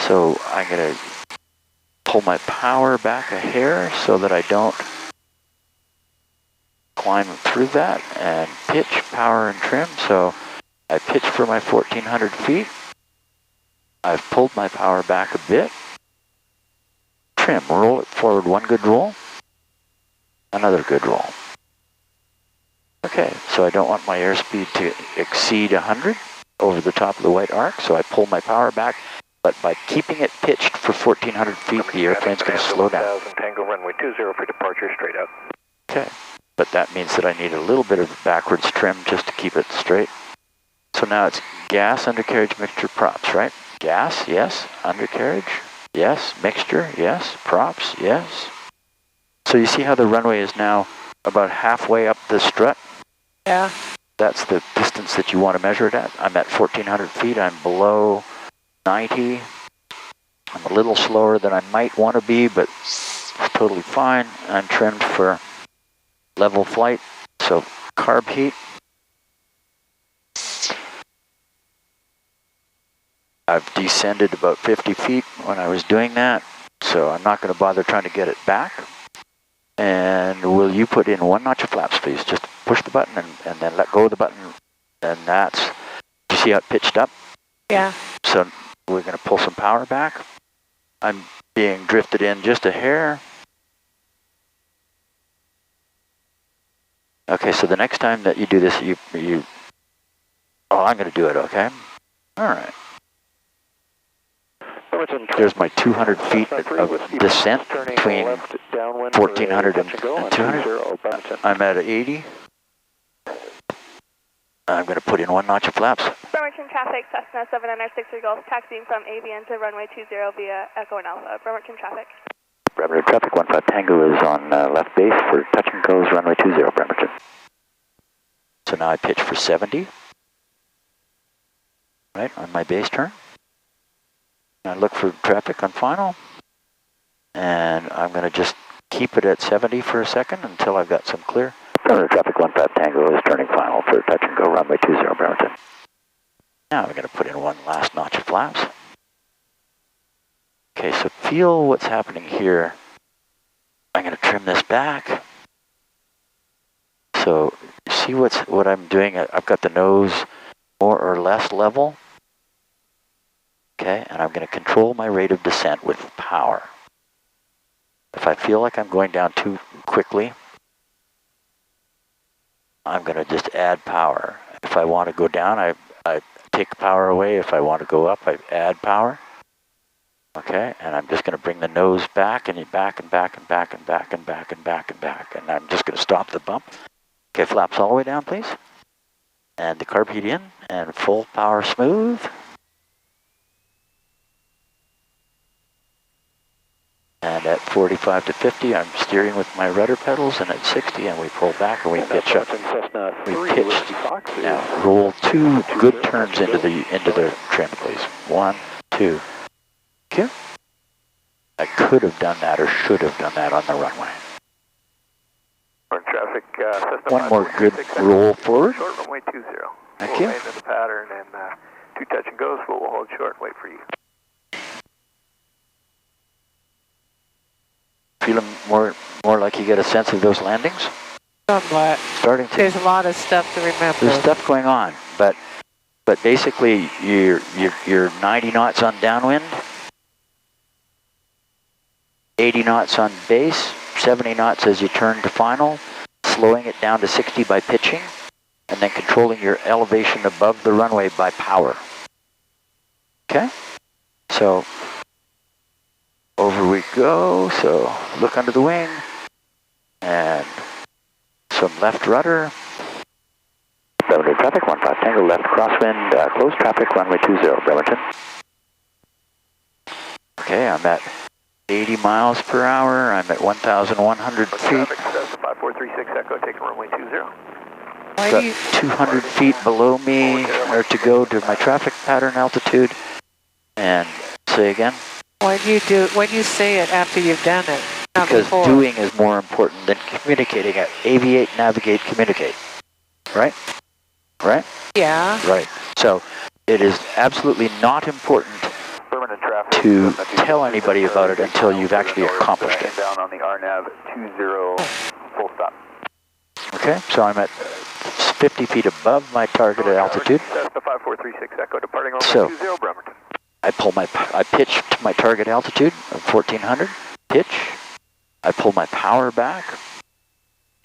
So I'm going to pull my power back a hair so that I don't climb through that, and pitch, power, and trim. So I pitch for my 1,400 feet. I've pulled my power back a bit. Trim, roll it forward, one good roll, another good roll. Okay, so I don't want my airspeed to exceed 100 over the top of the white arc, so I pull my power back, but by keeping it pitched for 1,400 feet, the airplane's going to slow down. Tango runway 20 for departure, straight up. Okay, but that means that I need a little bit of backwards trim just to keep it straight. So now it's gas, undercarriage, mixture, props, right? Gas, yes. Undercarriage, yes. Mixture, yes. Props, yes. So you see how the runway is now about halfway up the strut? Yeah. That's the distance that you want to measure it at. I'm at 1,400 feet. I'm below 90. I'm a little slower than I might want to be, but it's totally fine. I'm trimmed for level flight, so carb heat. I've descended about 50 feet when I was doing that, so I'm not going to bother trying to get it back. And will you put in one notch of flaps, please? Just push the button and then let go of the button. And that's, you see how it pitched up? Yeah. So we're going to pull some power back. I'm being drifted in just a hair. Okay, so the next time that you do this, oh, I'm going to do it, okay? All right. There's my 200 feet of descent between 1,400 and 200. I'm at 80. I'm going to put in one notch of flaps. Bremerton traffic, Cessna 7996 Golf, taxiing from AVN to runway 20 via Echo and Alpha. Bremerton traffic. Bremerton traffic, 15 Tango is on left base for touch and goes, runway 20, Bremerton. So now I pitch for 70, right, on my base turn. I look for traffic on final, and I'm going to just keep it at 70 for a second until I've got some clear. Traffic 15 Tango is turning final for touch and go, runway 20, Bremerton. Now I'm going to put in one last notch of flaps. Okay, so feel what's happening here. I'm going to trim this back. So see what I'm doing. I've got the nose more or less level. Okay, and I'm going to control my rate of descent with power. If I feel like I'm going down too quickly, I'm going to just add power. If I want to go down, I take power away. If I want to go up, I add power. Okay, and I'm just going to bring the nose back and back and back and back and back and back and back and back. And I'm just going to stop the bump. Okay, flaps all the way down, please. And the carb heat in and full power smooth. And at 45 to 50, I'm steering with my rudder pedals, and at 60, and we pull back and we pitch up. We pitched. Now roll 2 good turns into the trim, please. 1, 2. Okay. I could have done that or should have done that on the runway. Traffic, one more good roll forward. Short runway 20. Thank you. We'll land in the pattern and 2 touch and goes, but we'll hold short and wait for you. Feeling more like you get a sense of those landings? Somewhat. Starting to. There's a lot of stuff to remember. There's stuff going on, but basically you're 90 knots on downwind, 80 knots on base, 70 knots as you turn to final, slowing it down to 60 by pitching, and then controlling your elevation above the runway by power. Okay? So over we go, so look under the wing, and some left rudder. Bremerton traffic, 15 Tango, left crosswind, close traffic, runway 20, Bremerton. Okay, I'm at 80 miles per hour, I'm at 1,100 feet. Traffic, 5436 Echo, taking runway 20. Got 200 feet below me, or to go to my traffic pattern altitude. And say again? When you say it after you've done it. Because before. doing is more important than communicating. Aviate, navigate, communicate. Right? Right? Yeah. Right. So it is absolutely not important to tell anybody about it until you've actually accomplished it. Down on the RNAV 20, full stop. Okay, so I'm at 50 feet above my targeted altitude. Cessna 5436 Echo, departing runway So 20 Bremerton. I pitch to my target altitude of 1400, pitch. I pull my power back,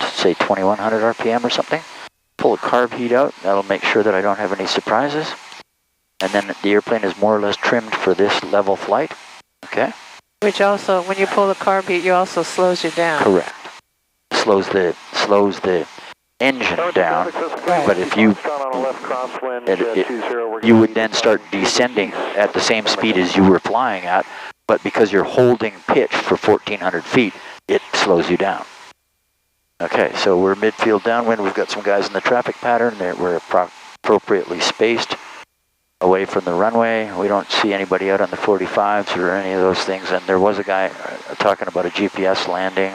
say 2100 RPM or something. Pull the carb heat out, that'll make sure that I don't have any surprises. And then the airplane is more or less trimmed for this level flight, okay? Which also, when you pull the carb heat, you also slows you down. Correct. Slows the engine down, but if you you would then start descending at the same speed as you were flying at, but because you're holding pitch for 1400 feet, it slows you down. Okay, so we're midfield downwind. We've got some guys in the traffic pattern. We're appropriately spaced away from the runway. We don't see anybody out on the 45s or any of those things, and there was a guy talking about a GPS landing.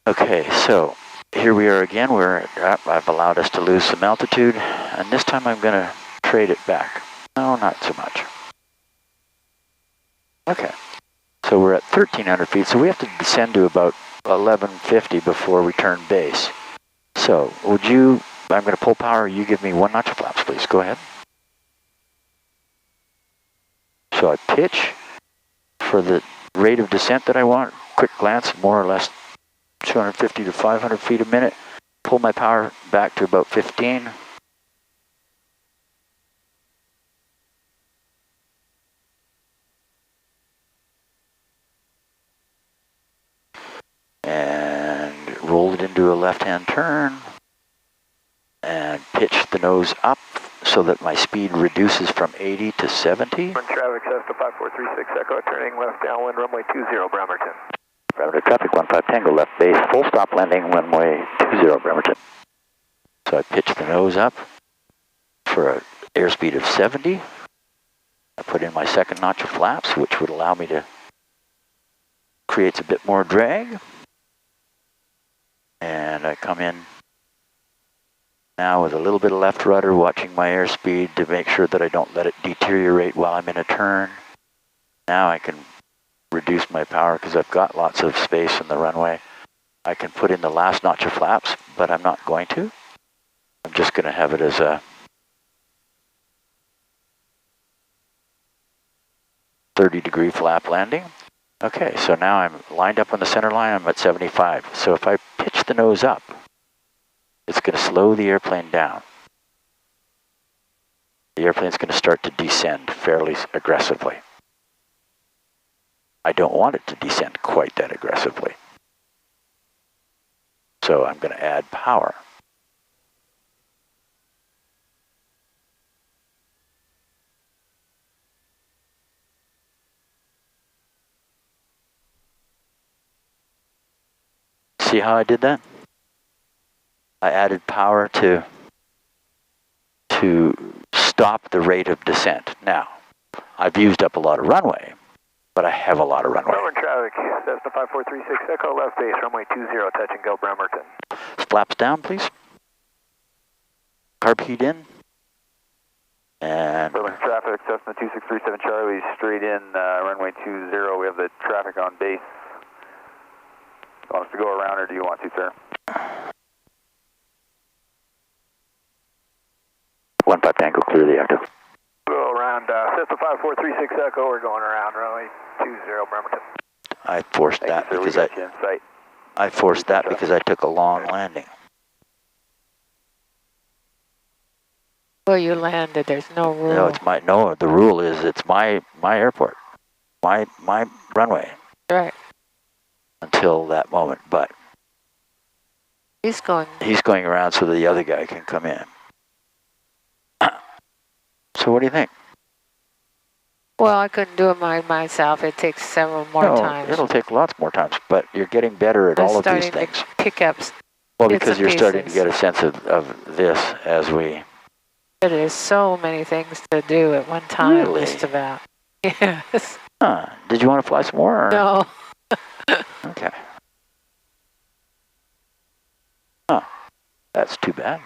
Okay, so here we are again. I've allowed us to lose some altitude, and this time I'm going to trade it back. No, not so much. Okay, so we're at 1300 feet, so we have to descend to about 1150 before we turn base. So I'm going to pull power, you give me 1 notch of flaps, please. Go ahead. So I pitch for the rate of descent that I want. Quick glance, more or less 250 to 500 feet a minute. Pull my power back to about 15. And roll it into a left-hand turn. And pitch the nose up so that my speed reduces from 80 to 70. Traffic, Cessna 5436 Echo, turning left downwind, runway 20 Bremerton. Bremerton traffic 15 Tango, left base, full stop landing, runway 20 Bremerton. So I pitch the nose up for an airspeed of 70. I put in my second notch of flaps, which would allow me to create a bit more drag. And I come in now with a little bit of left rudder, watching my airspeed to make sure that I don't let it deteriorate while I'm in a turn. Now I can reduce my power because I've got lots of space in the runway. I can put in the last notch of flaps, but I'm not going to. I'm just going to have it as a 30-degree flap landing. Okay, so now I'm lined up on the center line. I'm at 75. So if I pitch the nose up, it's going to slow the airplane down. The airplane's going to start to descend fairly aggressively. I don't want it to descend quite that aggressively. So I'm going to add power. See how I did that? I added power to stop the rate of descent. Now, I've used up a lot of runway, but I have a lot of runway. Bremerton traffic, Cessna 5436 Echo, left base, runway 20, touch and go Bremerton. Flaps down, please. Carb heat in. And Bremerton traffic, Cessna 2637 Charlie, straight in, runway 20. We have the traffic on base. Want us to go around, or do you want to, sir? 15 Tango, clear the active. Go around, Cessna 5436 Echo, we're going around, runway 20, Bremerton. I forced that because I took a long landing. Well, you landed. There's no rule. No, the rule is it's my airport, my runway. Right. Until that moment, but he's going around so the other guy can come in. So what do you think? Well, I couldn't do it myself. It takes several more times. It'll take lots more times, but you're getting better at all of these things. To pick up. Well, because you're starting to get a sense of this as we. It is so many things to do at one time, really? Just about. Yes. Huh. Did you want to fly some more? Or? No. Okay. Huh. That's too bad.